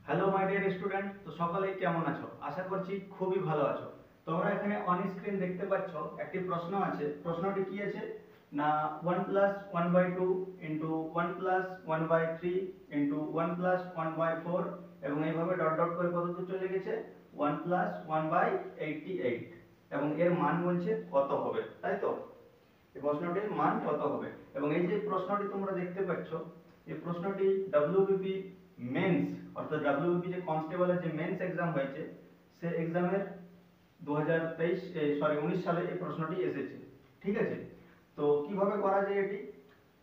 Hello my dear student, তো সকলেই কেমন আছো? আশা করছি খুবই ভালো আছো। তোমরা এখানে অন স্ক্রিন দেখতে পাচ্ছ একটি প্রশ্ন আছে। প্রশ্নটি কি আছে না 1 plus 1/2 into 1 plus 1/3 into 1 plus 1/4 এবং এইভাবে ডট ডট করে কত দূর চলে গেছে 1 প্লাস 1/88 এবং এর মান বলছে কত হবে, তাই তো? এই প্রশ্নটির মান কত হবে এবং এই যে প্রশ্নটি তোমরা দেখতে পাচ্ছ এই প্রশ্নটি ডব্লিউবিপি মেন্স অর্থাৎ ডব্লিউবিপি যে কনস্টেবলের যে মেন্স এক্সাম হয়েছে সে এক্সামের 19 সালে এই প্রশ্নটি এসেছে। ঠিক আছে, তো কিভাবে করা যায় এটি?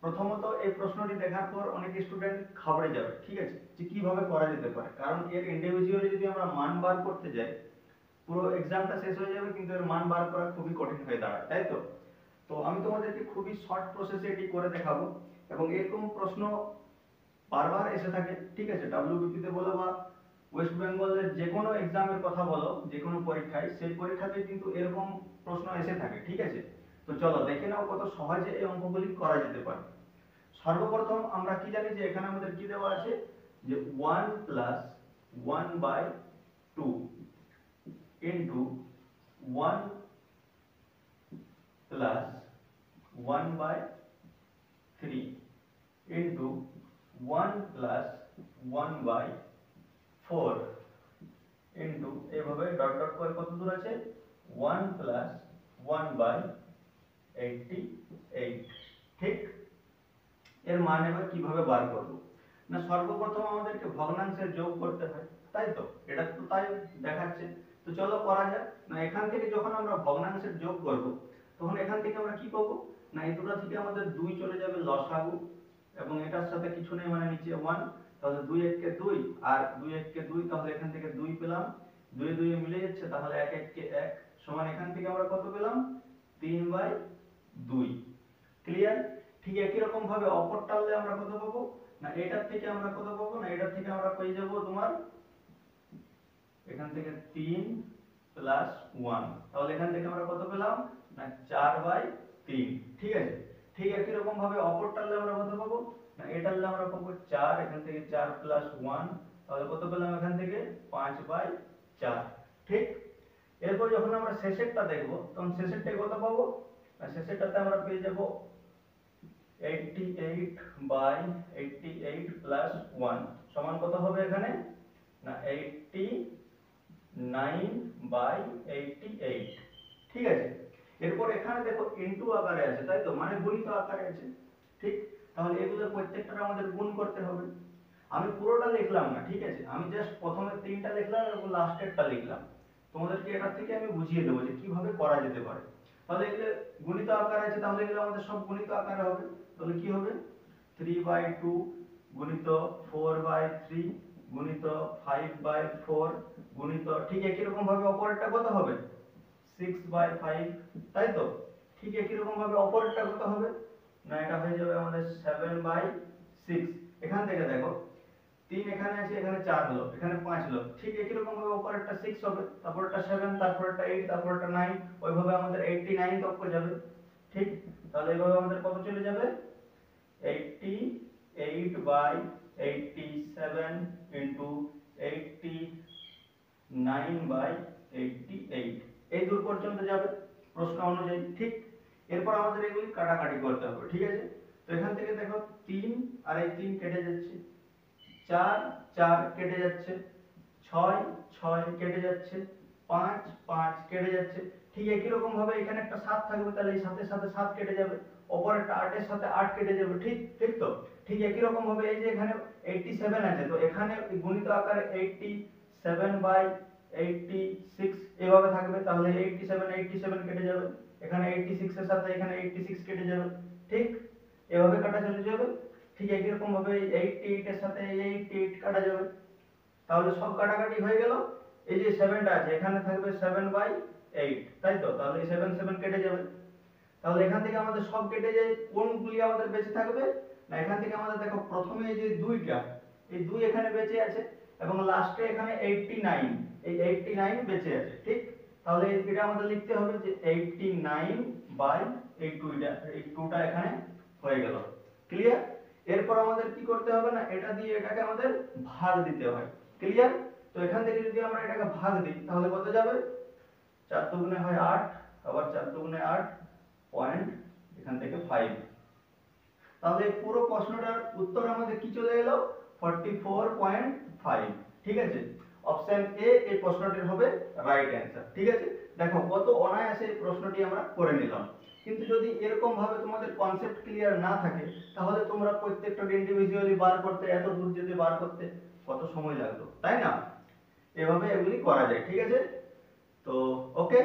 প্রথমত এই প্রশ্নটি দেখার পর অনেক স্টুডেন্ট ঘাবড়ে যাবে, ঠিক আছে, যে কিভাবে করা যেতে পারে, কারণ এর ইন্ডিভিজুয়ালি যদি আমরা মান বার করতে যাই পুরো এক্সামটা শেষ হয়ে যাবে কিন্তু এর মান বার করা খুবই কঠিন হয়ে দাঁড়ায়, তাই তো? তো আমি তোমাদেরকে খুবই শর্ট প্রসেসে এটি করে দেখাবো এবং এরকম প্রশ্ন বারবার এসে থাকে। ঠিক আছে, ডব্লিউবিপিতে বলো বা ওয়েস্ট বেঙ্গলের যে কোনো এক্সামের কথা বলো, যে কোনো পরীক্ষায়, সেই পরীক্ষাতে কিন্তু এরকম প্রশ্ন এসে থাকে। ঠিক আছে, তো চলো দেখে নাও কত সহজে এই অঙ্কগুলি করা যেতে পারে। সর্বপ্রথম আমরা কি জানি যে এখানে আমাদের কি দেওয়া আছে যে 1 plus 1/2 into 1 plus 1/3 into 1 plus 1/4 into এভাবে ডট ডট করে কত দূর আছে 1 প্লাস 1/88। ঠিক, এর মান এবার কিভাবে বার করব না সর্বপ্রথম আমাদেরকে ভগ্নাংশের যোগ করতে হয়, তাই তো? এটা তো তাই দেখাচ্ছে। তো চলো করা যাক। না এখান থেকে যখন আমরা ভগ্নাংশের যোগ করব তখন এখান থেকে আমরা কি পাবো না এই দুটো থেকে আমাদের 2 চলে যাবে লসাগু এবং এটার সাথে কিছু নেই মানে নিচে 1, তাহলে 2 1 কে 2 আর 2 1 কে 2, তাহলে এখান থেকে 2 পেলাম, 2 2 এ মিলে যাচ্ছে, তাহলে 1 1 কে 1 সমান এখান থেকে আমরা কত পেলাম 3/2। ক্লিয়ার? ঠিক একই রকম ভাবে অপর টানলে আমরা কত পাবো না এটার থেকে আমরা কত পাবো না এটার থেকে আমরা পেয়ে যাব তোমার এখান থেকে 3 প্লাস 1, তাহলে এখান থেকে আমরা কত পেলাম না 4/3। ঠিক আছে, ঠিক একই রকম ভাবে অপর টানলে আমরা কত পাবো না এটা টানলে আমরা পাবো 4, এখান থেকে 4 প্লাস 1, তাহলে কত পেলাম এখান থেকে 5/4। ঠিক, এরপর যখন আমরা শেষেরটা দেখব তখন শেষেরটাই কত পাবো না শেষেরটাতে আমরা পেয়ে যাব 88/88 প্লাস 1 সমান কত হবে এখানে না 89/88। ঠিক আছে, এরপর এখানে দেখো ইনটু আকারে আছে, তাই তো, মানে গুণিত আকারে আছে। ঠিক, তাহলে এগুলোর প্রত্যেকটা আমাদের গুণ করতে হবে। আমি পুরোটা লিখলাম না, ঠিক আছে, আমি জাস্ট প্রথমে 3টা লিখলাম এবং লাস্টেরটা লিখলাম। তোমাদেরকে এটা থেকে আমি বুঝিয়ে দেবো যে কিভাবে করা যেতে পারে। তাহলে এগুলো গুণিত আকারে আছে, তাহলে এগুলো আমাদের সব গুণিত আকারে হবে। তাহলে কি হবে 3/2 গুণিত 4/3 গুণিত 5/4 গুণিত ঠিক একই রকম ভাবে অপরেরটা কত হবে 6/5, তাই তো? ঠিক একই রকম ভাবে অপরেরটা কত হবে না এটা হয়ে যাবে আমাদের 7/6। এখান থেকে দেখো 3 এখানে আছে, এখানে 4 হলো, এখানে 5 হলো, ঠিক একই রকম ভাবে উপরেরটা 6 হবে, তারপরটা 7, তারপরটা 8, তারপরটা 9, ওইভাবে আমাদের 89 তক যাবে। ঠিক, তাহলে এইভাবে আমাদের কত চলে যাবে 88/87 ইনটু 89/88 এই দূর পর্যন্ত যাবে প্রশ্ন অনুযায়ী। ঠিক, এরপর আমাদের এগুলি কাটাকাটি করতে হবে। ঠিক আছে, তো এখান থেকে দেখো 3 আর এই 3 কেটে যাচ্ছে, 4 4 কেটে যাচ্ছে, 6 6 কেটে যাচ্ছে, 5 5 কেটে যাচ্ছে। ঠিক একই রকম ভাবে এখানে একটা 7 থাকবে, তাহলে এই 7 এর সাথে 7 কেটে যাবে, অপরেরটা 8 এর সাথে 8 কেটে যাবে। ঠিক ঠিক তো? ঠিক একই রকম ভাবে এই যে এখানে 87 আছে, তো এখানে গুণিত আকারে 87/86 এভাবে থাকবে, তাহলে 87 87 কেটে যাবে, এখানে 86 এর সাথে এখানে 86 কেটে যাবে। ঠিক, এভাবে কাটা চলে যাবে। ঠিক একই রকম ভাবে 88 এর সাথে 88 কাটা যাবে, তাহলে সব কাটাকাটি হয়ে গেল। এই যে 7টা আছে এখানে থাকবে 7/8, তাই তো? তাহলে এই 7 7 কেটে যাবে, তাহলে এখান থেকে আমাদের সব কেটে যায়, কোনগুলি আমাদের বেঁচে থাকবে না এখান থেকে আমাদের দেখো প্রথমে এই যে 2টা, এই 2 এখানে বেঁচে আছে এবং লাস্টে এখানে 89, এই 89 বেঁচে আছে। ঠিক, তাহলে এটা আমাদের লিখতে হবে যে 89/2টা এখানে হয়ে গেল। ক্লিয়ার? এরপর আমাদের কি করতে হবে না এটা দিয়ে এটাকে আমাদের ভাগ দিতে হয়। ক্লিয়ার? তো এখান থেকে যদি আমরা এটাকে ভাগ দিই তাহলে কত যাবে? 4 দুগুণে হয় 8, আবার 4 দুগুণে 8 পয়েন্ট এখান থেকে 5। তাহলে এই পুরো প্রশ্নটার উত্তর আমাদের কি চলে এলো? 44.5। ঠিক আছে, অপশন এ এই প্রশ্নটির হবে রাইট অ্যান্সার। ঠিক আছে, দেখো কত অনায়াসে এই প্রশ্নটি আমরা করে নিলাম। কিন্তু যদি এরকম ভাবে তোমাদের কনসেপ্ট ক্লিয়ার না থাকে তাহলে তোমরা প্রত্যেকটা ইন্ডিভিজুয়ালি বার করতে, এত দূর যেতে বার করতে কত সময় লাগতো, তাই না? এভাবে এগুলি করা যায়। ঠিক আছে, তো ওকে।